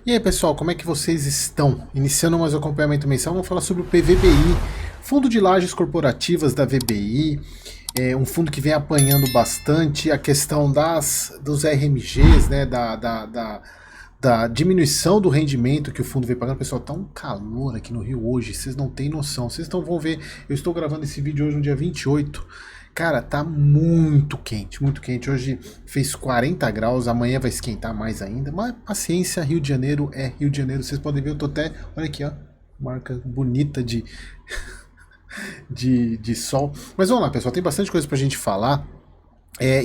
E aí pessoal, como é que vocês estão? Iniciando mais um acompanhamento mensal, vamos falar sobre o PVBI, Fundo de Lajes Corporativas da VBI, um fundo que vem apanhando bastante a questão dos RMGs, né, da diminuição do rendimento que o fundo vem pagando. Pessoal, tá um calor aqui no Rio hoje, vocês não têm noção. Vocês vão ver, eu estou gravando esse vídeo hoje no dia 28. Cara, tá muito quente, muito quente. Hoje fez 40 graus, amanhã vai esquentar mais ainda. Mas paciência, Rio de Janeiro é Rio de Janeiro. Vocês podem ver, eu tô até, olha aqui, ó, marca bonita de sol. Mas vamos lá, pessoal, tem bastante coisa pra gente falar.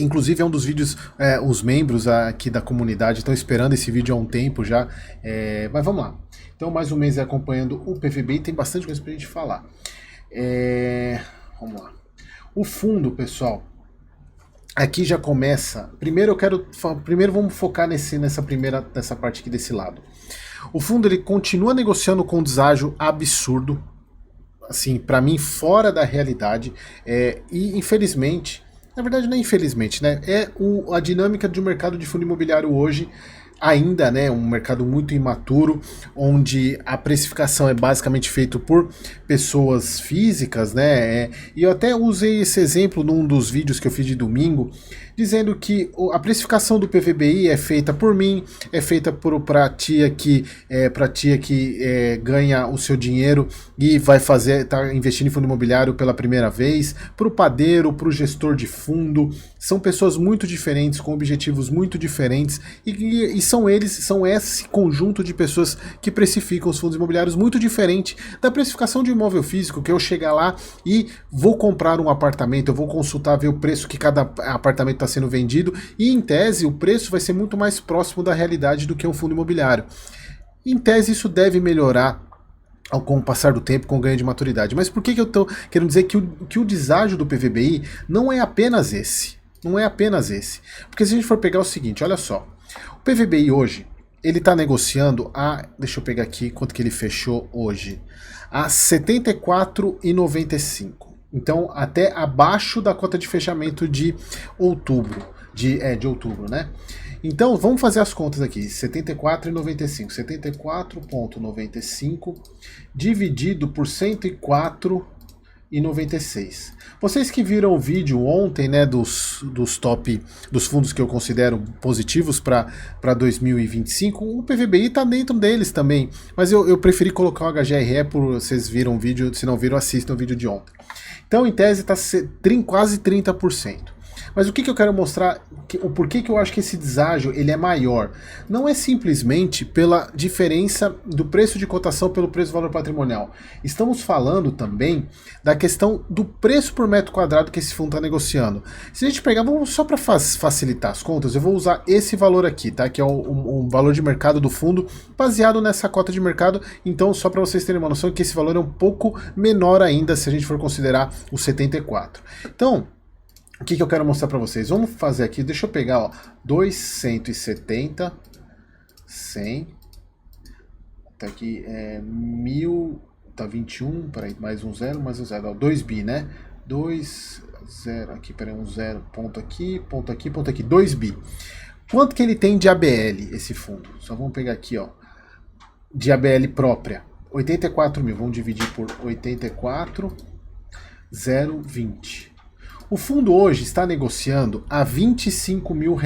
Inclusive é um dos vídeos, os membros aqui da comunidade estão esperando esse vídeo há um tempo já, mas vamos lá. Então mais um mês acompanhando o PVB e tem bastante coisa pra gente falar. Vamos lá. O fundo, pessoal, aqui já começa. Primeiro vamos focar nessa parte aqui desse lado. O fundo ele continua negociando com um deságio absurdo, assim, para mim fora da realidade, e infelizmente, na verdade não é infelizmente, né? A dinâmica de um mercado de fundo imobiliário hoje. Ainda, né, um mercado muito imaturo, onde a precificação é basicamente feita por pessoas físicas, né, e eu até usei esse exemplo num dos vídeos que eu fiz de domingo, dizendo que a precificação do PVBI é feita por mim, é feita para a tia que ganha o seu dinheiro e vai tá investindo em fundo imobiliário pela primeira vez, para o padeiro, para o gestor de fundo. São pessoas muito diferentes, com objetivos muito diferentes, e são esse conjunto de pessoas que precificam os fundos imobiliários muito diferente da precificação de um imóvel físico, que eu chegar lá e vou comprar um apartamento, eu vou consultar, ver o preço que cada apartamento está sendo vendido, e em tese o preço vai ser muito mais próximo da realidade do que um fundo imobiliário. Em tese isso deve melhorar com o passar do tempo, com o ganho de maturidade. Mas por que eu estou querendo dizer que o deságio do PVBI não é apenas esse? Não é apenas esse. Porque se a gente for pegar o seguinte, olha só. O PVBI hoje, ele está negociando deixa eu pegar aqui quanto que ele fechou hoje. A R$ 74,95. Então, até abaixo da cota de fechamento de outubro. De outubro, né? Então, vamos fazer as contas aqui. 74,95. 74,95 dividido por 104,96. Vocês que viram o vídeo ontem, né, dos fundos que eu considero positivos para 2025, o PVBI está dentro deles também. Mas eu preferi colocar o HGRE por vocês viram o vídeo, se não viram, assistam o vídeo de ontem. Então, em tese, está quase 30%. Mas o que eu quero mostrar, o porquê que eu acho que esse deságio ele é maior, não é simplesmente pela diferença do preço de cotação pelo preço do valor patrimonial. Estamos falando também da questão do preço por metro quadrado que esse fundo está negociando. Se a gente pegar, vamos só para facilitar as contas, eu vou usar esse valor aqui, tá? Que é o valor de mercado do fundo, baseado nessa cota de mercado. Então, só para vocês terem uma noção que esse valor é um pouco menor ainda se a gente for considerar o 74. Então, o que eu quero mostrar para vocês? Vamos fazer aqui, deixa eu pegar, ó, 270, 100, tá aqui, 1000, tá 21, peraí, mais um 0, ó, 2 bi, né? 2, 0, aqui, peraí, um 0, ponto aqui, 2 bi. Quanto que ele tem de ABL, esse fundo? Só vamos pegar aqui, ó, de ABL própria, 84 mil, vamos dividir por 84,020. O fundo hoje está negociando a R$ 25 mil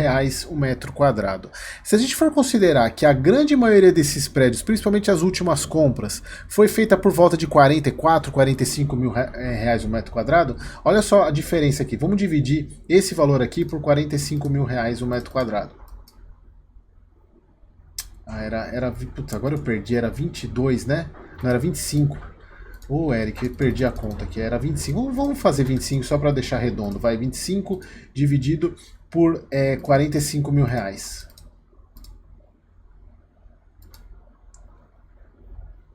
o metro quadrado. Se a gente for considerar que a grande maioria desses prédios, principalmente as últimas compras, foi feita por volta de 44, 45 mil reais o metro quadrado, olha só a diferença aqui. Vamos dividir esse valor aqui por 45 mil reais o metro quadrado. Putz, agora eu perdi, era 22, né? Não, era 25. Ô, Eric, eu perdi a conta aqui, era 25. Vamos fazer 25 só para deixar redondo. Vai, 25 dividido por 45 mil reais.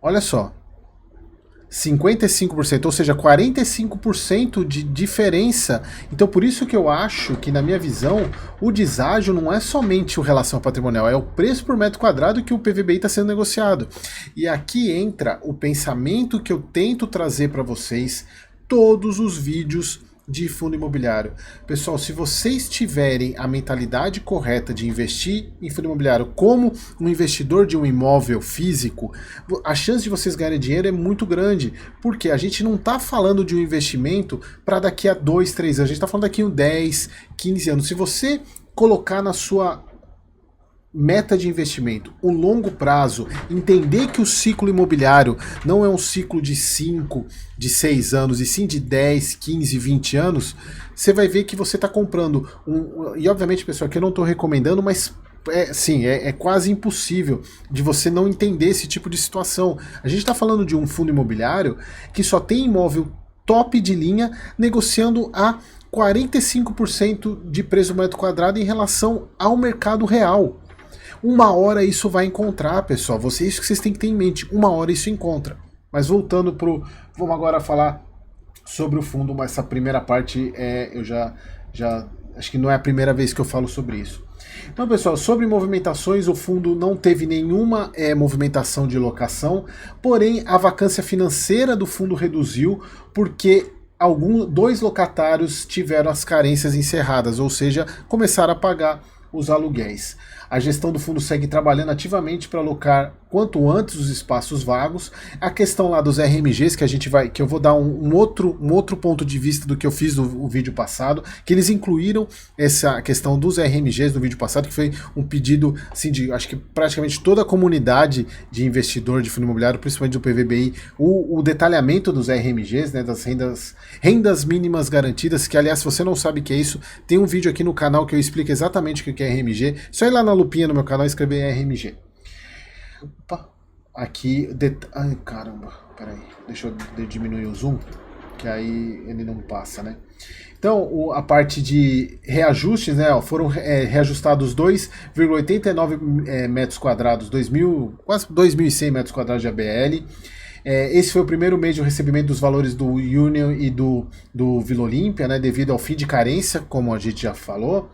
Olha só. 55%, ou seja, 45% de diferença. Então por isso que eu acho que, na minha visão, o deságio não é somente o relação patrimonial, é o preço por metro quadrado que o PVBI está sendo negociado. E aqui entra o pensamento que eu tento trazer para vocês todos os vídeos de fundo imobiliário. Pessoal, se vocês tiverem a mentalidade correta de investir em fundo imobiliário como um investidor de um imóvel físico, a chance de vocês ganharem dinheiro é muito grande, porque a gente não está falando de um investimento para daqui a 2, 3 anos, a gente está falando daqui a 10, 15 anos. Se você colocar na sua meta de investimento, o longo prazo, entender que o ciclo imobiliário não é um ciclo de 5, de 6 anos, e sim de 10, 15, 20 anos, você vai ver que você está comprando e obviamente, pessoal, que eu não estou recomendando, mas é quase impossível de você não entender esse tipo de situação. A gente está falando de um fundo imobiliário que só tem imóvel top de linha negociando a 45% de preço por metro quadrado em relação ao mercado real. Uma hora isso vai encontrar, pessoal. Isso que vocês têm que ter em mente. Uma hora isso encontra. Mas voltando vamos agora falar sobre o fundo, mas essa primeira parte eu já acho que não é a primeira vez que eu falo sobre isso. Então, pessoal, sobre movimentações, o fundo não teve nenhuma movimentação de locação, porém a vacância financeira do fundo reduziu porque dois locatários tiveram as carências encerradas, ou seja, começaram a pagar os aluguéis. A gestão do fundo segue trabalhando ativamente para alocar quanto antes os espaços vagos. A questão lá dos RMGs, que eu vou dar um outro ponto de vista do que eu fiz no vídeo passado, que eles incluíram essa questão dos RMGs no vídeo passado, que foi um pedido assim, de acho que praticamente toda a comunidade de investidor de fundo imobiliário, principalmente do PVBI, o detalhamento dos RMGs, né, das rendas mínimas garantidas, que aliás, se você não sabe o que é isso, tem um vídeo aqui no canal que eu explico exatamente o que é RMG. Só ir lá na lupinha no meu canal e escrever RMG. Opa, aqui. Ai, caramba, peraí. Deixa eu diminuir o zoom, que aí ele não passa, né? Então, a parte de reajustes, né? Foram reajustados 2,89 metros quadrados, quase 2.100 metros quadrados de ABL. Esse foi o primeiro mês de recebimento dos valores do Union e do Vila Olímpia, né? Devido ao fim de carência, como a gente já falou.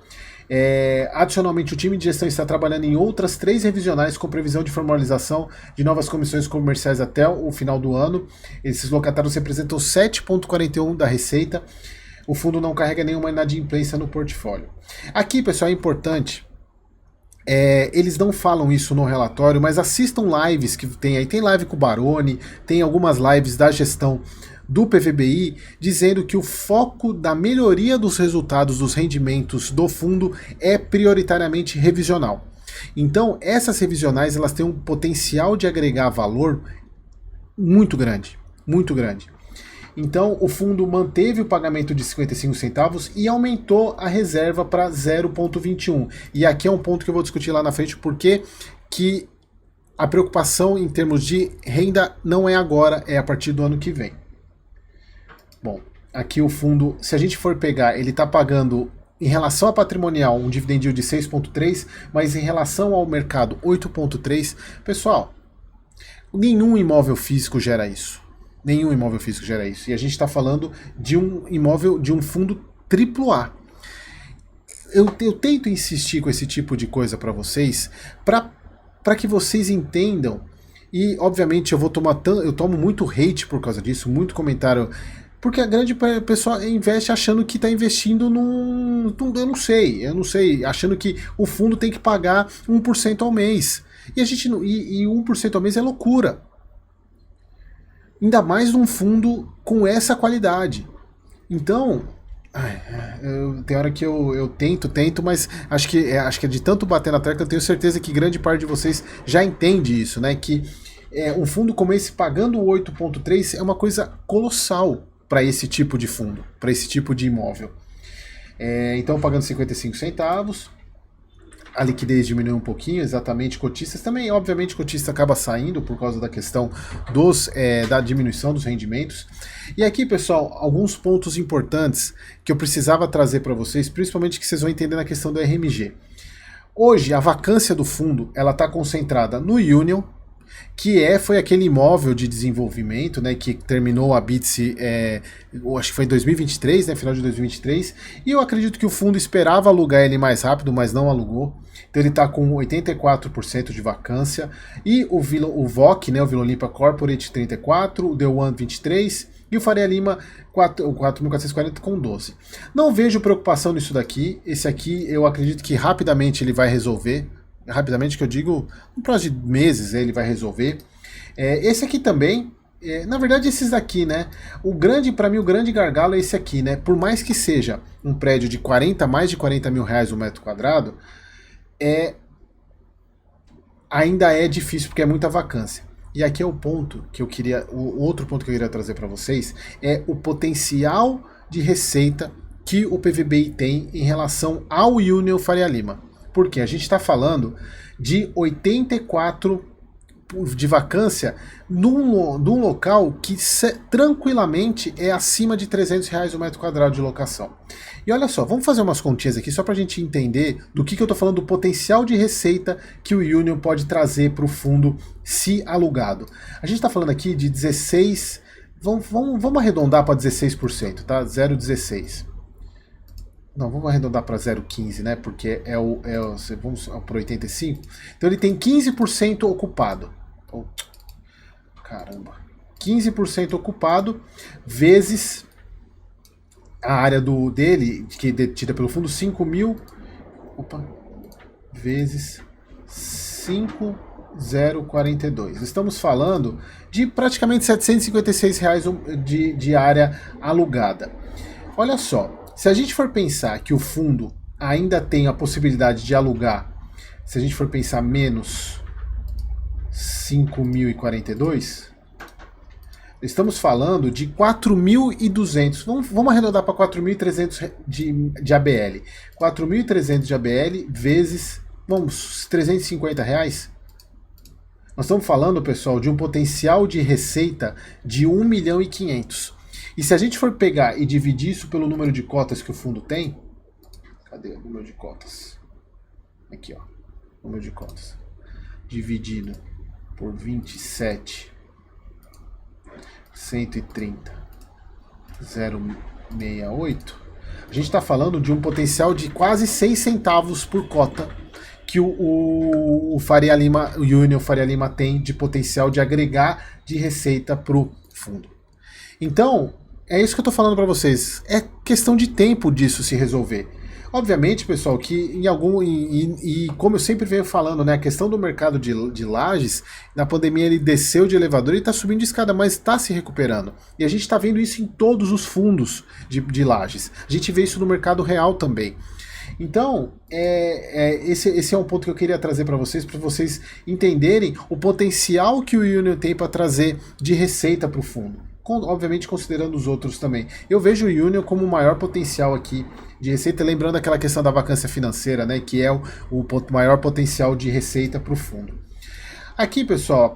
Adicionalmente, o time de gestão está trabalhando em outras 3 revisionais com previsão de formalização de novas comissões comerciais até o final do ano. Esses locatários representam 7,41% da receita. O fundo não carrega nenhuma inadimplência no portfólio. Aqui, pessoal, é importante. Eles não falam isso no relatório, mas assistam lives que tem aí. Tem live com o Baroni, tem algumas lives da gestão do PVBI, dizendo que o foco da melhoria dos resultados dos rendimentos do fundo é prioritariamente revisional. Então, essas revisionais elas têm um potencial de agregar valor muito grande, muito grande. Então, o fundo manteve o pagamento de 55 centavos e aumentou a reserva para 0,21. E aqui é um ponto que eu vou discutir lá na frente, porque que a preocupação em termos de renda não é agora, é a partir do ano que vem. Bom, aqui o fundo, se a gente for pegar, ele está pagando, em relação a patrimonial, um dividend yield de 6,3, mas em relação ao mercado, 8,3. Pessoal, nenhum imóvel físico gera isso. Nenhum imóvel físico gera isso. E a gente está falando de um imóvel, de um fundo AAA. Eu tento insistir com esse tipo de coisa para vocês, para que vocês entendam. E, obviamente, eu tomo muito hate por causa disso, muito comentário. Porque a grande pessoa investe achando que está investindo eu não sei, achando que o fundo tem que pagar 1% ao mês. E 1% ao mês é loucura. Ainda mais num fundo com essa qualidade. Então, tem hora que eu tento, mas acho que é de tanto bater na tecla, eu tenho certeza que grande parte de vocês já entende isso, né? Que um fundo como esse pagando 8,3 é uma coisa colossal para esse tipo de fundo, para esse tipo de imóvel. Então, pagando 55 centavos, a liquidez diminui um pouquinho, exatamente. Cotistas também, obviamente, cotista acaba saindo por causa da questão da diminuição dos rendimentos. E aqui, pessoal, alguns pontos importantes que eu precisava trazer para vocês, principalmente que vocês vão entender na questão do RMG. Hoje, a vacância do fundo ela está concentrada no Union, que foi aquele imóvel de desenvolvimento, né, que terminou a BITSE, acho que foi em 2023, né, final de 2023, e eu acredito que o fundo esperava alugar ele mais rápido, mas não alugou. Então ele está com 84% de vacância, e o VOC, né, o Vila Olímpia Corporate 34%, o The One 23%, e o Faria Lima 4.440 com 12. Não vejo preocupação nisso daqui. Esse aqui eu acredito que rapidamente ele vai resolver. Rapidamente que eu digo, no prazo de meses ele vai resolver. Esse aqui também, na verdade esses daqui, né? Para mim o grande gargalo é esse aqui, né? Por mais que seja um prédio de mais de 40 mil reais o metro quadrado, ainda é difícil porque é muita vacância. E aqui é o ponto que eu queria, o outro ponto que eu queria trazer para vocês é o potencial de receita que o PVBI tem em relação ao Union Faria Lima. Porque a gente está falando de 84 de vacância num local que tranquilamente é acima de 300 reais o metro quadrado de locação. E olha só, vamos fazer umas continhas aqui só para a gente entender do que eu estou falando, do potencial de receita que o Union pode trazer para o fundo se alugado. A gente está falando aqui de 16, vamos arredondar para 16%, tá? 0,16. Não, vamos arredondar para 0,15, né? Porque vamos para 85. Então ele tem 15% ocupado. Oh, caramba. 15% ocupado vezes a área dele, que é detida pelo fundo, 5 mil. Opa. Vezes 5,042. Estamos falando de praticamente 756 reais de área alugada. Olha só. Se a gente for pensar que o fundo ainda tem a possibilidade de alugar, se a gente for pensar menos 5.042, estamos falando de 4.200. Vamos arredondar para 4.300 de ABL. 4.300 de ABL vezes, 350 reais. Nós estamos falando, pessoal, de um potencial de receita de 1.500.000. E se a gente for pegar e dividir isso pelo número de cotas que o fundo tem, cadê o número de cotas? Aqui, ó, número de cotas. Dividido por 27, 130, 0,68, a gente está falando de um potencial de quase 6 centavos por cota que o Faria Lima, o Union Faria Lima tem de potencial de agregar de receita para o fundo. Então, é isso que eu estou falando para vocês. É questão de tempo disso se resolver. Obviamente, pessoal, que como eu sempre venho falando, né, a questão do mercado de lajes, na pandemia ele desceu de elevador e está subindo de escada, mas está se recuperando. E a gente está vendo isso em todos os fundos de lajes. A gente vê isso no mercado real também. Então, esse é um ponto que eu queria trazer para vocês entenderem o potencial que o Union tem para trazer de receita para o fundo. Obviamente considerando os outros também. Eu vejo o Union como o maior potencial aqui de receita, lembrando aquela questão da vacância financeira, né, que é o maior potencial de receita para o fundo. Aqui, pessoal,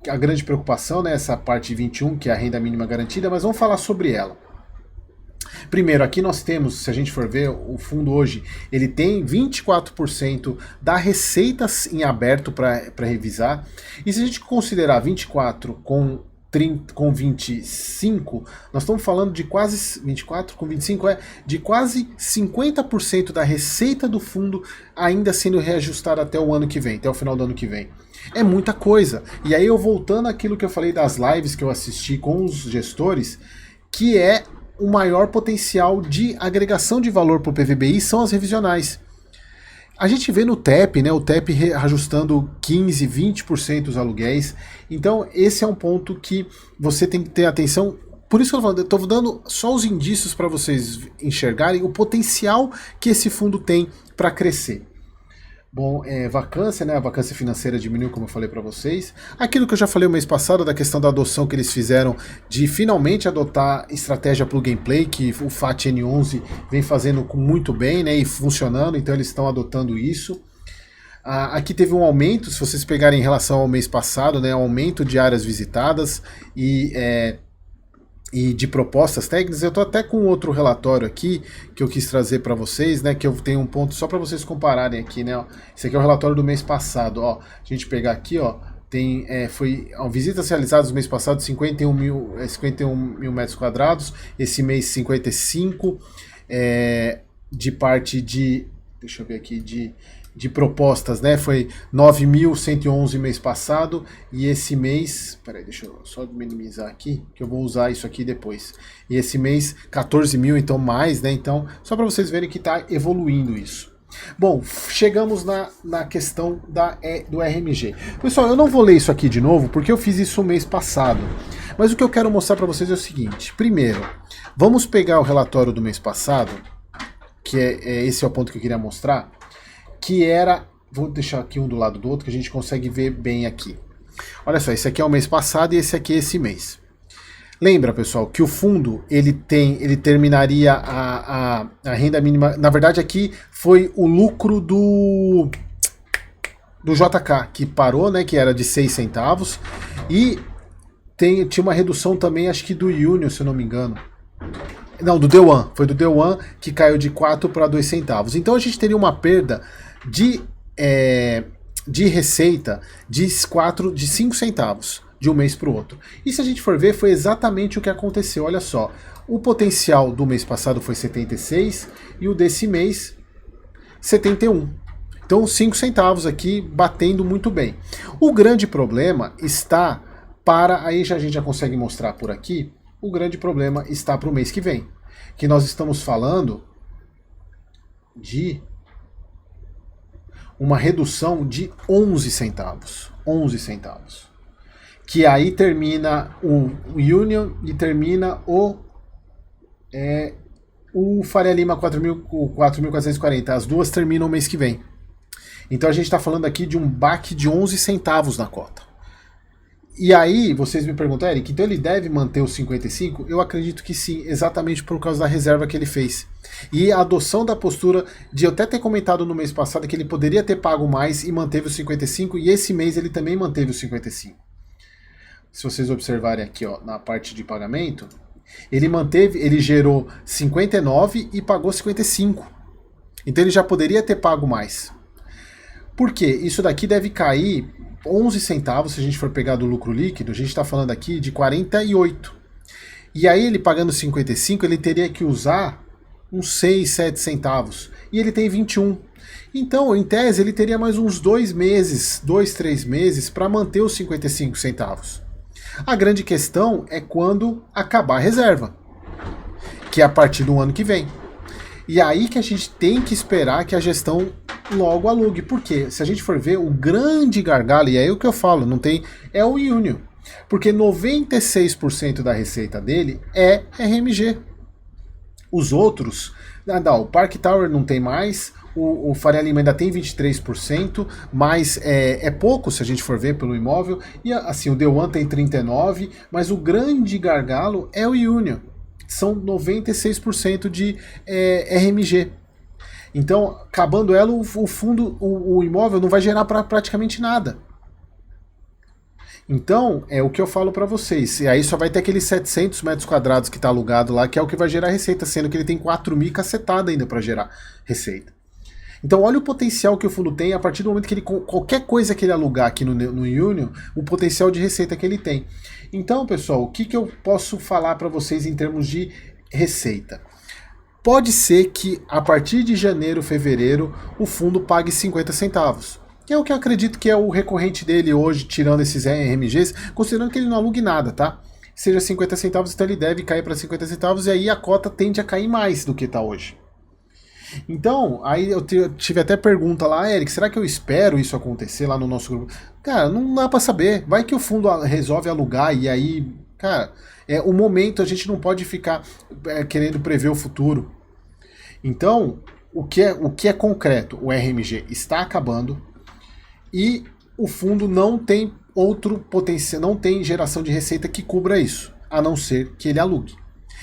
a grande preocupação, né, essa parte 21, que é a renda mínima garantida, mas vamos falar sobre ela. Primeiro, aqui nós temos, se a gente for ver, o fundo hoje, ele tem 24% da receita em aberto para revisar, e se a gente considerar 24 com 25, nós estamos falando de quase 24 com 25, de quase 50% da receita do fundo ainda sendo reajustada até o ano que vem, até o final do ano que vem. É muita coisa. E aí eu voltando àquilo que eu falei das lives que eu assisti com os gestores, que é o maior potencial de agregação de valor para o PVBI são as revisionais. A gente vê no TEP, né, o TEP reajustando 15%, 20% os aluguéis. Então esse é um ponto que você tem que ter atenção. Por isso que eu estou dando só os indícios para vocês enxergarem o potencial que esse fundo tem para crescer. Bom, vacância, né? A vacância financeira diminuiu, como eu falei para vocês. Aquilo que eu já falei o mês passado, da questão da adoção que eles fizeram de finalmente adotar estratégia plug and play, que o FAT N11 vem fazendo muito bem, né? E funcionando, então eles estão adotando isso. Aqui teve um aumento, se vocês pegarem em relação ao mês passado, né? Um aumento de áreas visitadas e de propostas técnicas. Eu estou até com outro relatório aqui que eu quis trazer para vocês, né, que eu tenho um ponto só para vocês compararem aqui, né, ó. Esse aqui é o relatório do mês passado, ó. A gente pegar aqui, ó, tem visitas realizadas no mês passado 51 mil metros quadrados, esse mês 55, de parte de deixa eu ver aqui, de propostas, né? Foi 9.111 mês passado e esse mês, peraí, deixa eu só minimizar aqui, que eu vou usar isso aqui depois. E esse mês 14 mil, então mais, né? Então, só para vocês verem que está evoluindo isso. Bom, chegamos na questão do RMG. Pessoal, eu não vou ler isso aqui de novo, porque eu fiz isso o mês passado. Mas o que eu quero mostrar para vocês é o seguinte. Primeiro, vamos pegar o relatório do mês passado, que esse é o ponto que eu queria mostrar, que era... Vou deixar aqui um do lado do outro, que a gente consegue ver bem aqui. Olha só, esse aqui é o mês passado e esse aqui é esse mês. Lembra, pessoal, que o fundo ele terminaria a renda mínima. Na verdade, aqui foi o lucro do JK, que parou, né? Que era de 6 centavos. E tinha uma redução também, acho que do Union, se eu não me engano. Não, do D1. Foi do D1 que caiu de 4 para 2 centavos. Então a gente teria uma perda de receita de 5 centavos. De um mês para o outro. E se a gente for ver, foi exatamente o que aconteceu. Olha só, o potencial do mês passado foi 76 e o desse mês 71. Então 5 centavos aqui batendo muito bem. O grande problema está aí a gente já consegue mostrar por aqui, o grande problema está para o mês que vem. Que nós estamos falando de uma redução de 11 centavos. 11 centavos. Que aí termina o Union e termina o Faria Lima 4.440. As duas terminam o mês que vem. Então a gente está falando aqui de um baque de 11 centavos na cota. E aí vocês me perguntam, Eric, então ele deve manter os 55? Eu acredito que sim, exatamente por causa da reserva que ele fez. E a adoção da postura de eu até ter comentado no mês passado que ele poderia ter pago mais e manteve os 55, e esse mês ele também manteve os 55. Se vocês observarem aqui, ó, na parte de pagamento, ele gerou 59 e pagou 55. Então ele já poderia ter pago mais. Por quê? Isso daqui deve cair 11 centavos, se a gente for pegar do lucro líquido, a gente está falando aqui de 48. E aí ele pagando 55, ele teria que usar uns 6, 7 centavos. E ele tem 21. Então, em tese, ele teria mais uns 2 meses, 2, 3 meses para manter os 55 centavos. A grande questão é quando acabar a reserva, que é a partir do ano que vem. E aí que a gente tem que esperar que a gestão logo alugue. Porque se a gente for ver, o grande gargalo, e é o que eu falo, não tem, é o Union. Porque 96% da receita dele é RMG. Os outros, o Park Tower não tem mais, o Faria Lima ainda tem 23%, mas é pouco se a gente for ver pelo imóvel, e assim, o D1 tem 39%, mas o grande gargalo é o Union, são 96% de RMG. Então, acabando ela, o fundo, o imóvel não vai gerar praticamente nada. Então, é o que eu falo para vocês. E aí só vai ter aqueles 700 metros quadrados que está alugado lá, que é o que vai gerar receita, sendo que ele tem 4.000 cacetada ainda para gerar receita. Então, olha o potencial que o fundo tem a partir do momento que ele, qualquer coisa que ele alugar aqui no Union, o potencial de receita que ele tem. Então, pessoal, o que eu posso falar para vocês em termos de receita? Pode ser que a partir de janeiro, fevereiro, o fundo pague 50 centavos. Que é o que eu acredito que é o recorrente dele hoje, tirando esses RMGs, considerando que ele não alugue nada, tá? Seja 50 centavos, então ele deve cair para 50 centavos e aí a cota tende a cair mais do que está hoje. Então, aí eu tive até pergunta lá, Eric, será que eu espero isso acontecer lá no nosso grupo? Cara, não dá para saber. Vai que o fundo resolve alugar e aí, cara, o momento, a gente não pode ficar querendo prever o futuro. Então, o que é concreto? O RMG está acabando e o fundo não tem outro potencial, não tem geração de receita que cubra isso, a não ser que ele alugue.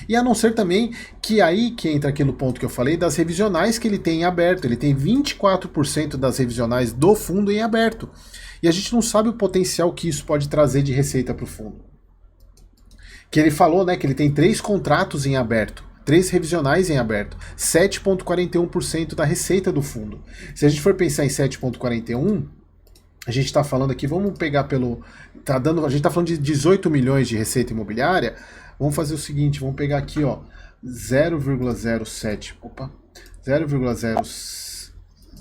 E a não ser também que aí que entra aquele ponto que eu falei das revisionais que ele tem em aberto. Ele tem 24% das revisionais do fundo em aberto. E a gente não sabe o potencial que isso pode trazer de receita para o fundo. Que ele falou, né, que ele tem 3 contratos em aberto, 3 revisionais em aberto, 7,41% da receita do fundo. Se a gente for pensar em 7,41%, a gente está falando aqui, vamos pegar pelo... a gente está falando de 18 milhões de receita imobiliária. Vamos fazer o seguinte, vamos pegar aqui, ó, 0,07, opa, 0,07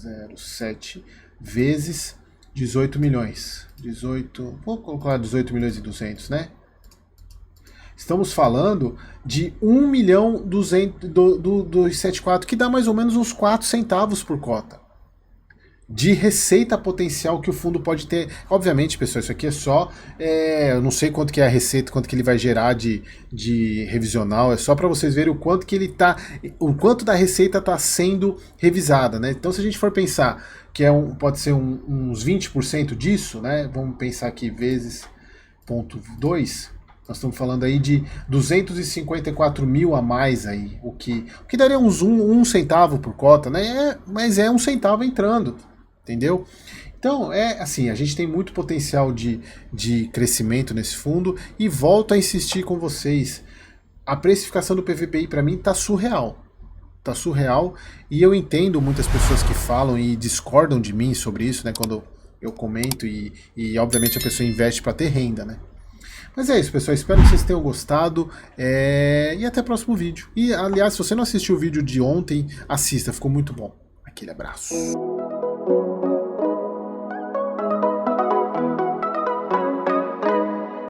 0,7 vezes 18 milhões. 18, vou colocar 18 milhões e 200, né? Estamos falando de 1 milhão 200 do 74, que dá mais ou menos uns 4 centavos por cota de receita potencial que o fundo pode ter. Obviamente, pessoal, isso aqui é só, eu não sei quanto que é a receita, quanto que ele vai gerar de revisional, é só para vocês verem o quanto que ele tá, o quanto da receita está sendo revisada, né? Então, se a gente for pensar que pode ser uns 20% disso, né? Vamos pensar aqui vezes 0,2. Nós estamos falando aí de 254 mil a mais aí, o que daria uns 1 centavo por cota, né? Mas é 1 centavo entrando, entendeu? Então, assim, a gente tem muito potencial de crescimento nesse fundo e volto a insistir com vocês, a precificação do PVBI para mim tá surreal. Tá surreal, e eu entendo muitas pessoas que falam e discordam de mim sobre isso, né? Quando eu comento e obviamente a pessoa investe para ter renda, né? Mas é isso, pessoal. Espero que vocês tenham gostado. E até o próximo vídeo. E, aliás, se você não assistiu o vídeo de ontem, assista. Ficou muito bom. Aquele abraço.